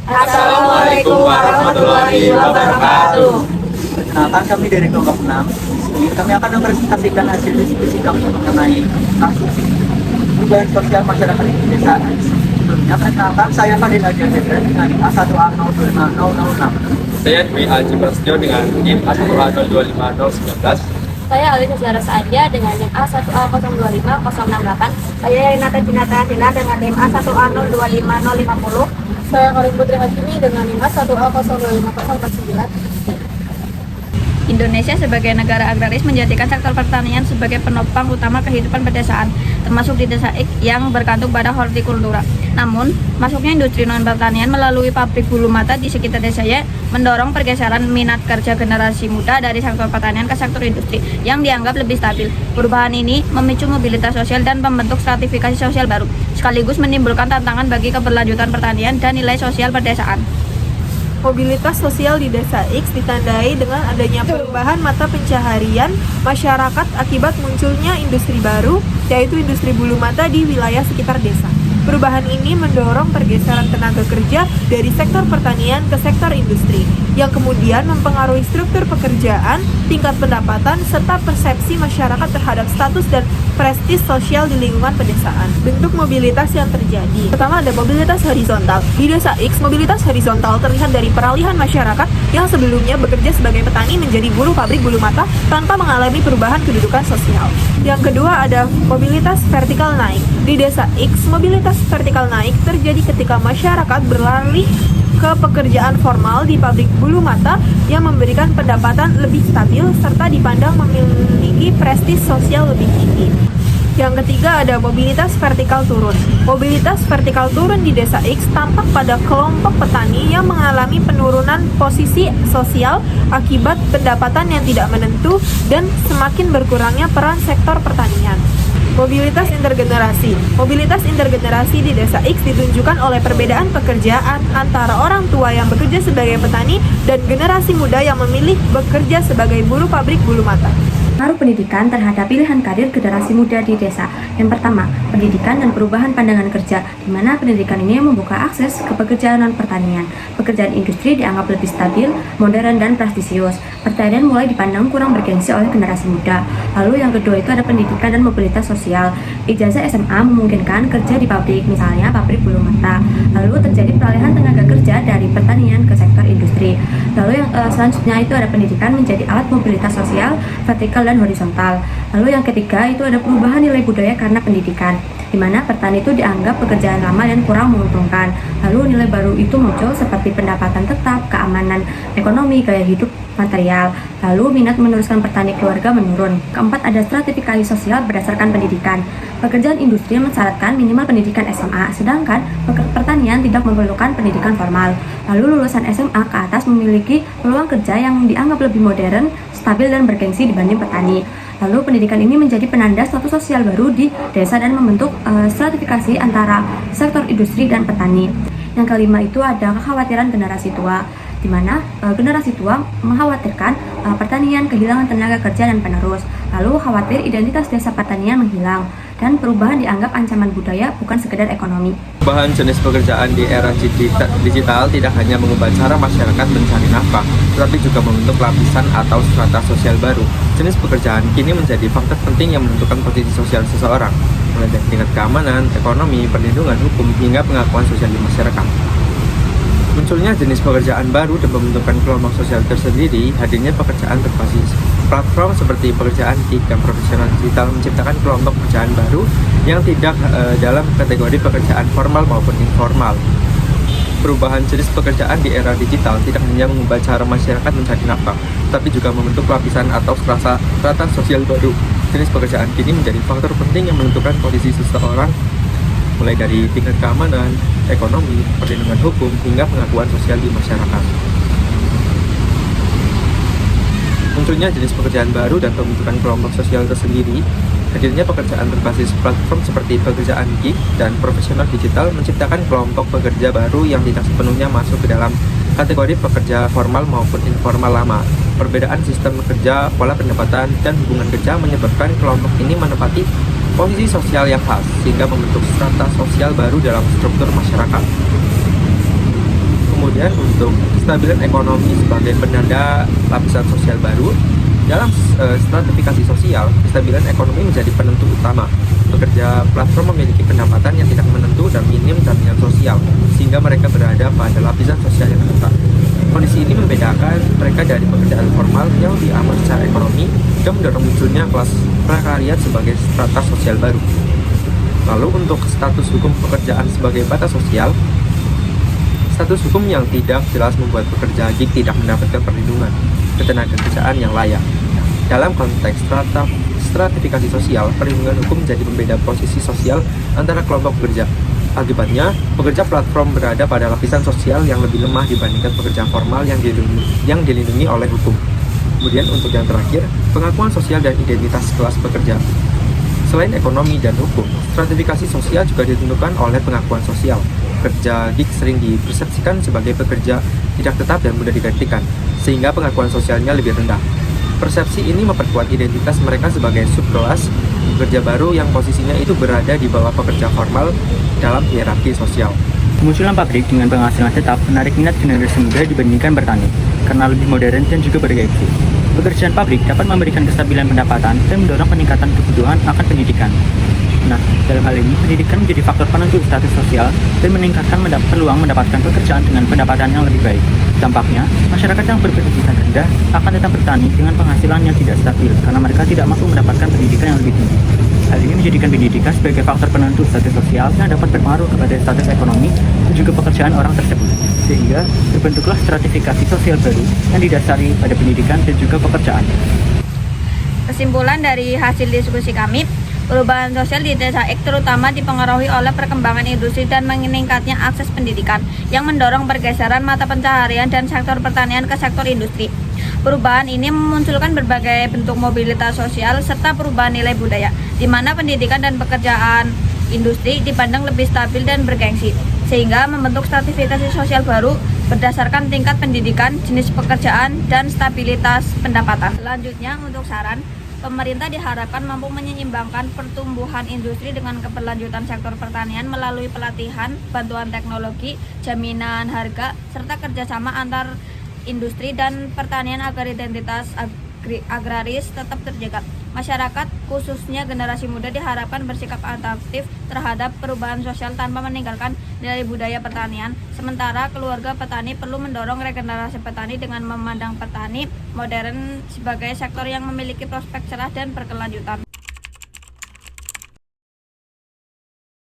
Assalamualaikum warahmatullahi wabarakatuh. Perkenalkan, kami dari kelompok 6. Di sini kami akan mempresentasikan hasil diskusi kami mengenai kasus perubahan sosial masyarakat di desa. Sebelumnya, perkenalkan, saya Fadil Adrian dengan A1A025006. Saya Dwi Aji Prasetyo dengan NIM A1A025019. Saya Alisa Zara Saadia dengan NIM A1A025068. Saya Renata Jinata Adila dengan NIM A1A025050. Saya Karin Putri Hakimi dengan NIM A1A025049. Indonesia sebagai negara agraris menjadikan sektor pertanian sebagai penopang utama kehidupan pedesaan, termasuk di desa X yang bergantung pada hortikultura. Namun, masuknya industri non-pertanian melalui pabrik bulu mata di sekitar desanya mendorong pergeseran minat kerja generasi muda dari sektor pertanian ke sektor industri yang dianggap lebih stabil. Perubahan ini memicu mobilitas sosial dan membentuk stratifikasi sosial baru, sekaligus menimbulkan tantangan bagi keberlanjutan pertanian dan nilai sosial pedesaan. Mobilitas sosial di desa X ditandai dengan adanya perubahan mata pencaharian masyarakat akibat munculnya industri baru, yaitu industri bulu mata di wilayah sekitar desa. Perubahan ini mendorong pergeseran tenaga kerja dari sektor pertanian ke sektor industri, yang kemudian mempengaruhi struktur pekerjaan, tingkat pendapatan, serta persepsi masyarakat terhadap status dan prestis sosial di lingkungan pedesaan. Bentuk mobilitas yang terjadi. Pertama, ada mobilitas horizontal. Di desa X, mobilitas horizontal terlihat dari peralihan masyarakat yang sebelumnya bekerja sebagai petani menjadi buruh pabrik bulu mata tanpa mengalami perubahan kedudukan sosial. Yang kedua, ada mobilitas vertikal naik. Di desa X, mobilitas vertikal naik terjadi ketika masyarakat berlari ke pekerjaan formal di pabrik bulu mata yang memberikan pendapatan lebih stabil serta dipandang memiliki prestis sosial lebih tinggi. Yang ketiga, ada mobilitas vertikal turun. Mobilitas vertikal turun di desa X tampak pada kelompok petani yang mengalami penurunan posisi sosial akibat pendapatan yang tidak menentu dan semakin berkurangnya peran sektor pertanian. Mobilitas intergenerasi. Mobilitas intergenerasi di desa X ditunjukkan oleh perbedaan pekerjaan antara orang tua yang bekerja sebagai petani dan generasi muda yang memilih bekerja sebagai buruh pabrik bulu mata. Pengaruh pendidikan terhadap pilihan karir generasi muda di desa. Yang pertama, pendidikan dan perubahan pandangan kerja, di mana pendidikan ini membuka akses ke pekerjaan non-pertanian. Pekerjaan industri dianggap lebih stabil, modern, dan prestisius. Pertanian mulai dipandang kurang bergengsi oleh generasi muda. Lalu yang kedua itu ada pendidikan dan mobilitas sosial. Ijazah SMA memungkinkan kerja di pabrik, misalnya pabrik bulu mata. Lalu terjadi peralihan tenaga kerja dari pertanian ke sektor industri. Lalu yang selanjutnya itu ada pendidikan menjadi alat mobilitas sosial, vertikal dan horizontal. Lalu yang ketiga itu ada perubahan nilai budaya karena pendidikan, di mana petani itu dianggap pekerjaan lama dan kurang menguntungkan. Lalu nilai baru itu muncul seperti pendapatan tetap, keamanan ekonomi, gaya hidup material. Lalu minat meneruskan petani keluarga menurun. Keempat, ada stratifikasi sosial berdasarkan pendidikan. Pekerjaan industri mensyaratkan minimal pendidikan SMA, sedangkan pertanian tidak memerlukan pendidikan formal. Lalu lulusan SMA ke atas memiliki peluang kerja yang dianggap lebih modern, stabil dan bergengsi dibanding petani. Lalu pendidikan ini menjadi penanda status sosial baru di desa dan membentuk stratifikasi antara sektor industri dan petani. Yang kelima itu ada kekhawatiran generasi tua, di mana generasi tua mengkhawatirkan pertanian kehilangan tenaga kerja dan penerus. Lalu khawatir identitas desa pertanian menghilang, dan perubahan dianggap ancaman budaya bukan sekedar ekonomi. Perubahan jenis pekerjaan di era digital tidak hanya mengubah cara masyarakat mencari nafkah, tetapi juga membentuk lapisan atau strata sosial baru. Jenis pekerjaan kini menjadi faktor penting yang menentukan posisi sosial seseorang, mulai dari tingkat keamanan, ekonomi, perlindungan hukum, hingga pengakuan sosial di masyarakat. Munculnya jenis pekerjaan baru dan pembentukan kelompok sosial tersendiri, hadirnya pekerjaan berbasis platform seperti pekerjaan gig dan profesional digital menciptakan kelompok pekerjaan baru yang tidak dalam kategori pekerjaan formal maupun informal. Perubahan jenis pekerjaan di era digital tidak hanya mengubah cara masyarakat mencari nafkah, tapi juga membentuk lapisan atau strata sosial baru. Jenis pekerjaan kini menjadi faktor penting yang menentukan posisi seseorang, mulai dari tingkat keamanan, ekonomi, perlindungan hukum, hingga pengakuan sosial di masyarakat. Munculnya jenis pekerjaan baru dan pembentukan kelompok sosial tersendiri, hadirnya pekerjaan berbasis platform seperti pekerjaan gig dan profesional digital menciptakan kelompok pekerja baru yang tidak sepenuhnya masuk ke dalam kategori pekerja formal maupun informal lama. Perbedaan sistem kerja, pola pendapatan, dan hubungan kerja menyebabkan kelompok ini menempati posisi sosial yang khas, sehingga membentuk strata sosial baru dalam struktur masyarakat. Kemudian untuk kestabilan ekonomi sebagai penanda lapisan sosial baru, dalam stratifikasi sosial, kestabilan ekonomi menjadi penentu utama. Pekerja platform memiliki pendapatan yang tidak menentu dan minim jaminan sosial, sehingga mereka berada pada lapisan sosial yang rentan. Kondisi ini membedakan mereka dari pekerjaan formal yang lebih aman secara ekonomi dan mendorong munculnya kelas prakarya sebagai strata sosial baru. Lalu untuk status hukum pekerjaan sebagai batas sosial, status hukum yang tidak jelas membuat pekerja gig tidak mendapatkan perlindungan ketenagakerjaan yang layak. Dalam konteks stratifikasi sosial, perlindungan hukum menjadi pembeda posisi sosial antara kelompok pekerja. Akibatnya, pekerja platform berada pada lapisan sosial yang lebih lemah dibandingkan pekerja formal yang dilindungi oleh hukum. Kemudian untuk yang terakhir, pengakuan sosial dan identitas kelas pekerja. Selain ekonomi dan hukum, stratifikasi sosial juga ditentukan oleh pengakuan sosial. Pekerja gig sering dipersepsikan sebagai pekerja tidak tetap dan mudah digantikan, sehingga pengakuan sosialnya lebih rendah. Persepsi ini memperkuat identitas mereka sebagai subkelas pekerja baru yang posisinya itu berada di bawah pekerja formal dalam hierarki sosial. Kemunculan pabrik dengan penghasilan tetap menarik minat generasi muda dibandingkan bertani, karena lebih modern dan juga bergengsi. Pekerjaan pabrik dapat memberikan kestabilan pendapatan dan mendorong peningkatan kebutuhan akan pendidikan. Nah, dalam hal ini, pendidikan menjadi faktor penentu status sosial dan meningkatkan peluang mendapatkan pekerjaan dengan pendapatan yang lebih baik. Dampaknya, masyarakat yang berpendidikan rendah akan tetap bertani dengan penghasilan yang tidak stabil karena mereka tidak mampu mendapatkan pendidikan yang lebih tinggi. Hal ini menjadikan pendidikan sebagai faktor penentu status sosial yang dapat berpengaruh kepada status ekonomi dan juga pekerjaan orang tersebut. Sehingga terbentuklah stratifikasi sosial baru yang didasari pada pendidikan dan juga pekerjaan. Kesimpulan dari hasil diskusi kami, perubahan sosial di Desa X terutama dipengaruhi oleh perkembangan industri dan meningkatnya akses pendidikan yang mendorong pergeseran mata pencaharian dan sektor pertanian ke sektor industri. Perubahan ini memunculkan berbagai bentuk mobilitas sosial serta perubahan nilai budaya, di mana pendidikan dan pekerjaan industri dipandang lebih stabil dan bergengsi, sehingga membentuk stratifikasi sosial baru berdasarkan tingkat pendidikan, jenis pekerjaan, dan stabilitas pendapatan. Selanjutnya, untuk saran, pemerintah diharapkan mampu menyeimbangkan pertumbuhan industri dengan keberlanjutan sektor pertanian melalui pelatihan, bantuan teknologi, jaminan harga, serta kerjasama antar industri dan pertanian agar identitas agraris tetap terjaga. Masyarakat, khususnya generasi muda, diharapkan bersikap adaptif terhadap perubahan sosial tanpa meninggalkan nilai budaya pertanian. Sementara keluarga petani perlu mendorong regenerasi petani dengan memandang petani modern sebagai sektor yang memiliki prospek cerah dan berkelanjutan.